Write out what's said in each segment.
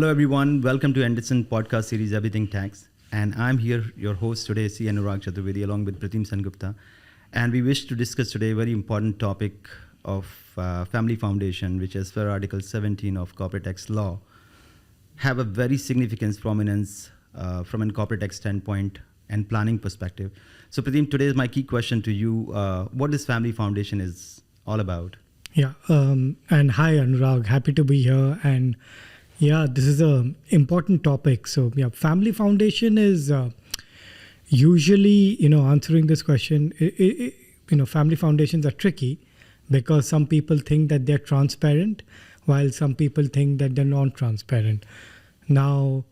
Hello, everyone. Welcome to Anderson podcast series, Everything Tax. And I'm here, your host today, C. Anurag Chaturvedi, along with Pratim Sengupta. And we wish to discuss today a very important topic of family foundation, which as per Article 17 of Corporate Tax Law, have a very significant prominence from a corporate tax standpoint and planning perspective. So, Pratim, today is my key question to you. What this family foundation is all about? Yeah, and hi Anurag, happy to be here. And yeah, this is an important topic. So yeah, family foundation is usually, answering this question, family foundations are tricky because some people think that they're transparent while some people think that they're non-transparent. Now,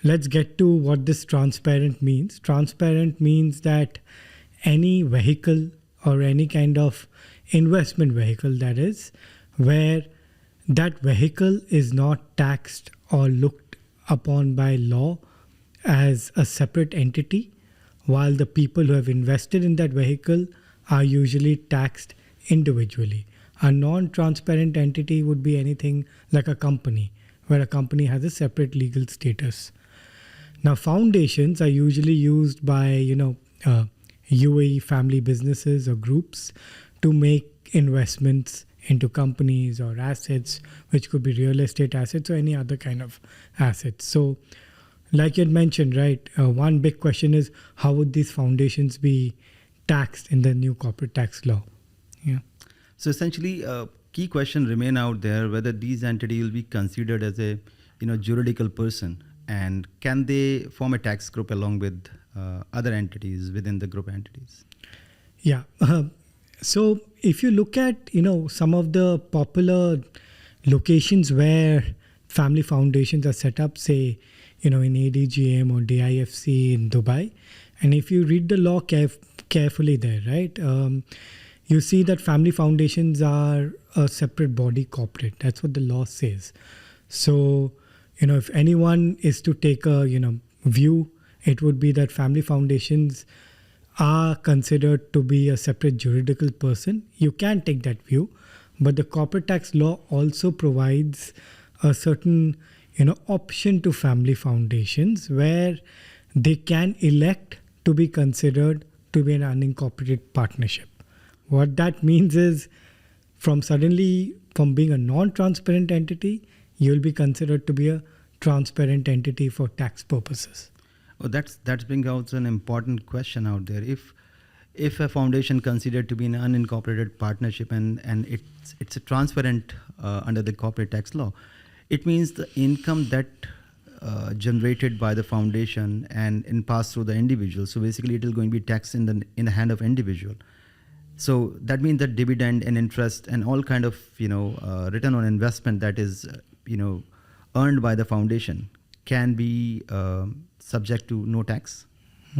let's get to what this transparent means. Transparent means that any vehicle or any kind of investment vehicle, that is, where that vehicle is not taxed or looked upon by law as a separate entity, while the people who have invested in that vehicle are usually taxed individually. A non-transparent entity would be anything like a company, where a company has a separate legal status. Now, foundations are usually used by, UAE family businesses or groups to make investments into companies or assets, which could be real estate assets or any other kind of assets. So, like you had mentioned, right, one big question is how would these foundations be taxed in the new corporate tax law? Yeah. So essentially, key question remain out there whether these entities will be considered as a juridical person, and can they form a tax group along with other entities within the group entities? Yeah. So if you look at, some of the popular locations where family foundations are set up, say, in ADGM or DIFC in Dubai, and if you read the law carefully there, right, you see that family foundations are a separate body corporate. That's what the law says. So, if anyone is to take a, view, it would be that family foundations are considered to be a separate juridical person. You can take that view, but the corporate tax law also provides a certain, option to family foundations where they can elect to be considered to be an unincorporated partnership. What that means is from being a non-transparent entity, you'll be considered to be a transparent entity for tax purposes. Oh, that brings out an important question out there. If a foundation considered to be an unincorporated partnership and it's a transparent under the corporate tax law, it means the income that generated by the foundation and passed through the individual. So basically, it is going to be taxed in the hand of individual. So that means that dividend and interest and all kind of return on investment that is earned by the foundation can be subject to no tax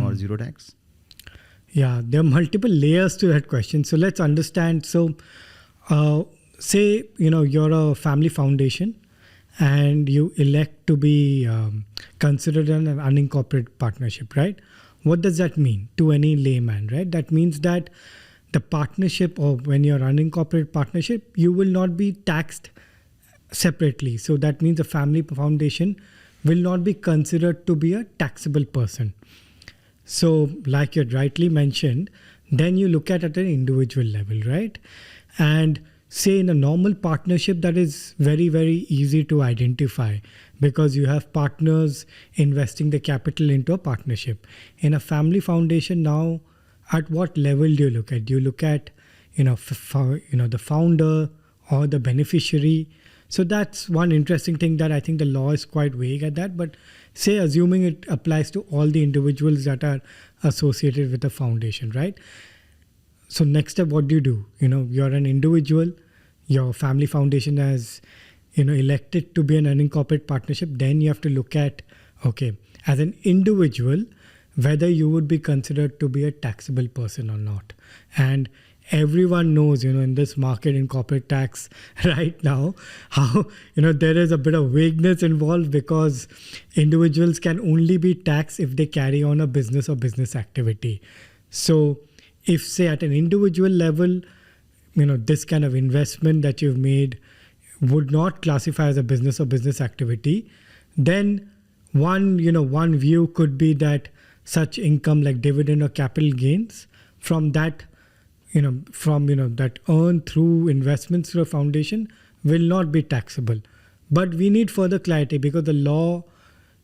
or zero tax? Yeah, there are multiple layers to that question. So let's understand. So say, you're a family foundation and you elect to be considered an unincorporated partnership, right? What does that mean to any layman, right? That means that the partnership, or when you're unincorporated partnership, you will not be taxed separately. So that means a family foundation will not be considered to be a taxable person. So like you had rightly mentioned, then you look at an individual level, right? And say in a normal partnership, that is very, very easy to identify because you have partners investing the capital into a partnership. In a family foundation now, at what level do you look at? Do you look at, the founder or the beneficiary? So that's one interesting thing that I think the law is quite vague at that. But say assuming it applies to all the individuals that are associated with the foundation, right? So next step, what do? You're an individual, your family foundation has, elected to be an unincorporated partnership. Then you have to look at, okay, as an individual, whether you would be considered to be a taxable person or not. And everyone knows, in this market in corporate tax right now, how, there is a bit of vagueness involved because individuals can only be taxed if they carry on a business or business activity. So if, say, at an individual level, this kind of investment that you've made would not classify as a business or business activity, then one view could be that such income like dividend or capital gains from that that earned through investments through a foundation will not be taxable. But we need further clarity because the law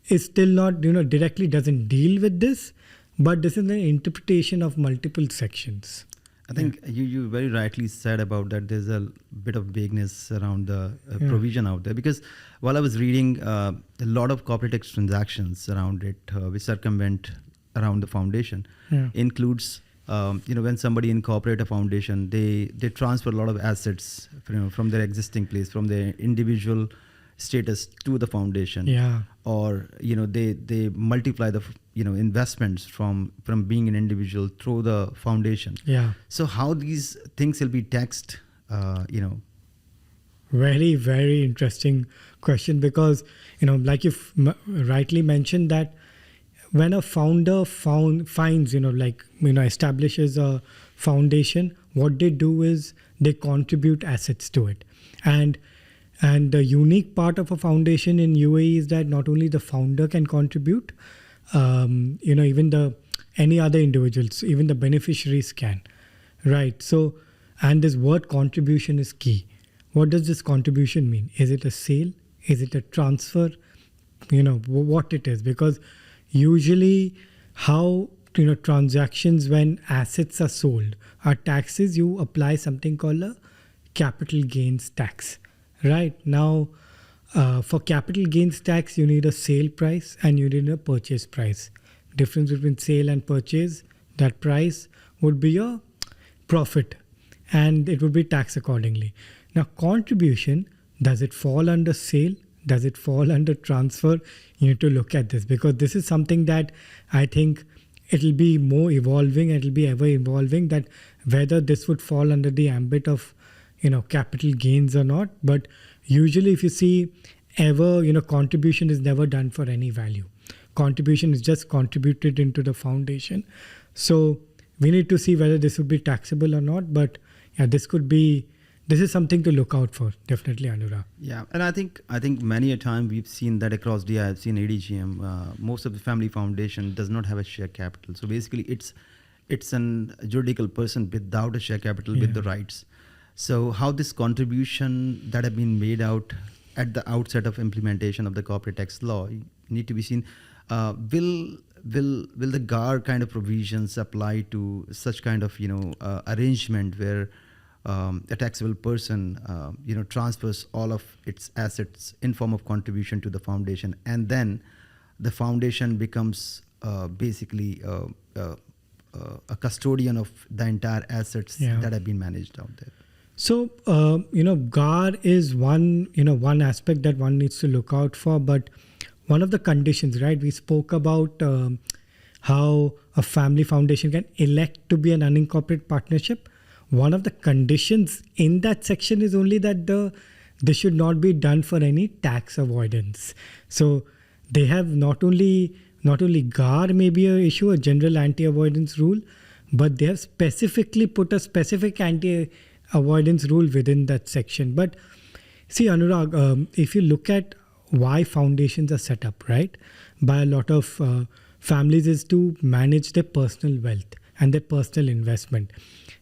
is still not directly doesn't deal with this, but this is an interpretation of multiple sections. I think you very rightly said about that there's a bit of vagueness around the provision out there, because while I was reading a lot of corporate tax transactions around it which circumvent around the foundation includes when somebody incorporate a foundation, they transfer a lot of assets from their existing place, from their individual status to the foundation, or they multiply the investments from being an individual through the foundation. So how these things will be taxed? Very, very interesting question, because like you rightly mentioned that when a founder establishes a foundation, what they do is they contribute assets to it. And the unique part of a foundation in UAE is that not only the founder can contribute, even any other individuals, even the beneficiaries can, right? So, and this word contribution is key. What does this contribution mean? Is it a sale? Is it a transfer? What it is, because usually how transactions when assets are sold are taxes, you apply something called a capital gains tax. Right now, for capital gains tax, you need a sale price and you need a purchase price. Difference between sale and purchase, that price would be your profit and it would be taxed accordingly. Now, contribution, does it fall under sale? Does it fall under transfer? You need to look at this, because this is something that I think it'll be more evolving, it'll be ever evolving, that whether this would fall under the ambit of capital gains or not. But usually if you see contribution is never done for any value. Contribution is just contributed into the foundation. So we need to see whether this would be taxable or not. But this is something to look out for, definitely, Anurag. Yeah, and I think many a time we've seen that across I've seen ADGM, most of the family foundation does not have a share capital. So basically it's an juridical person without a share capital with the rights. So how this contribution that have been made out at the outset of implementation of the corporate tax law need to be seen. Will the GAR kind of provisions apply to such kind of arrangement where a taxable person transfers all of its assets in form of contribution to the foundation, and then the foundation becomes basically a custodian of the entire assets that have been managed out there? So, GAR is one aspect that one needs to look out for, but one of the conditions, right? We spoke about how a family foundation can elect to be an unincorporated partnership. One of the conditions in that section is only that this should not be done for any tax avoidance. So they have not only GAR may be an issue, a general anti-avoidance rule, but they have specifically put a specific anti-avoidance rule within that section. But see, Anurag, if you look at why foundations are set up, right, by a lot of families, is to manage their personal wealth and their personal investment.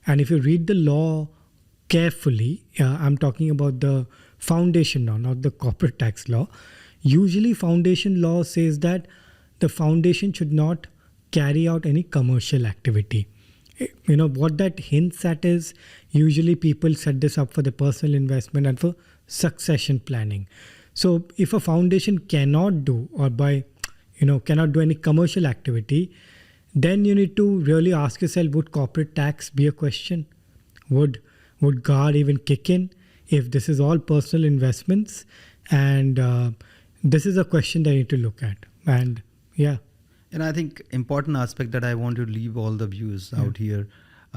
And if you read the law carefully, I'm talking about the foundation law, not the corporate tax law. Usually foundation law says that the foundation should not carry out any commercial activity. What that hints at is usually people set this up for the personal investment and for succession planning. So if a foundation cannot do cannot do any commercial activity, then you need to really ask yourself, would corporate tax be a question? Would GAR even kick in if this is all personal investments? And this is a question that you need to look at. And And I think important aspect that I want to leave all the views out here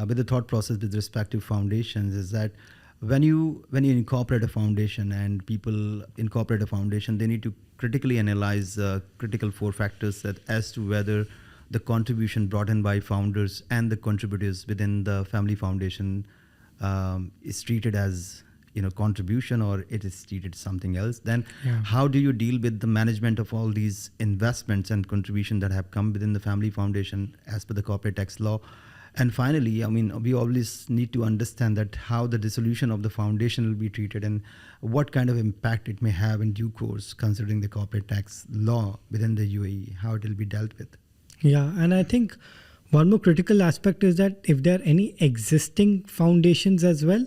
with the thought process with respect to foundations is that when you incorporate a foundation and people incorporate a foundation, they need to critically analyze critical 4 factors as to whether the contribution brought in by founders and the contributors within the family foundation is treated as contribution or it is treated something else, then Yeah. how do you deal with the management of all these investments and contribution that have come within the family foundation as per the corporate tax law? And finally, I mean, we always need to understand that how the dissolution of the foundation will be treated and what kind of impact it may have in due course, considering the corporate tax law within the UAE, how it will be dealt with. Yeah, and I think one more critical aspect is that if there are any existing foundations as well,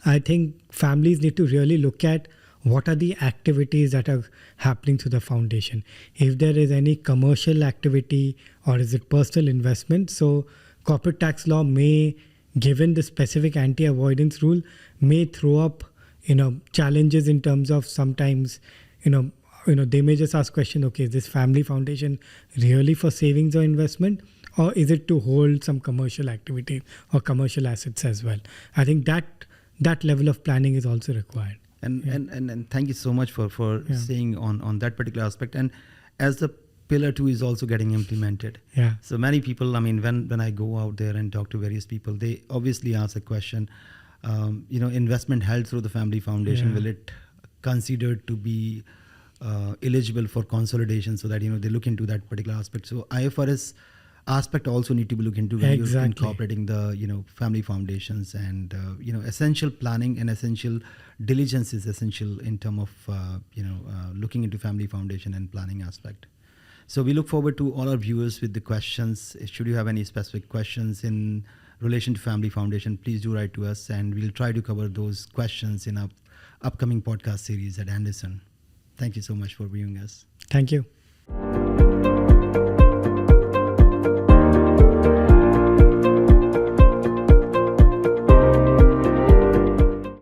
I think families need to really look at what are the activities that are happening through the foundation. If there is any commercial activity or is it personal investment, so corporate tax law may, given the specific anti-avoidance rule, may throw up challenges in terms of sometimes they may just ask question, okay, is this family foundation really for savings or investment, or is it to hold some commercial activity or commercial assets as well? I think that level of planning is also required. And thank you so much for Yeah. saying on that particular aspect. And as the Pillar 2 is also getting implemented. Yeah. So many people, I mean, when I go out there and talk to various people, they obviously ask a question, investment held through the family foundation, Yeah. will it considered to be eligible for consolidation, so that, they look into that particular aspect. So IFRS aspect also need to be looked into when you're Exactly. incorporating the, family foundations, and, essential planning and essential diligence is essential in terms of, looking into family foundation and planning aspect. So we look forward to all our viewers with the questions. Should you have any specific questions in relation to family foundation, please do write to us, and we'll try to cover those questions in our upcoming podcast series at Anderson. Thank you so much for viewing us. Thank you.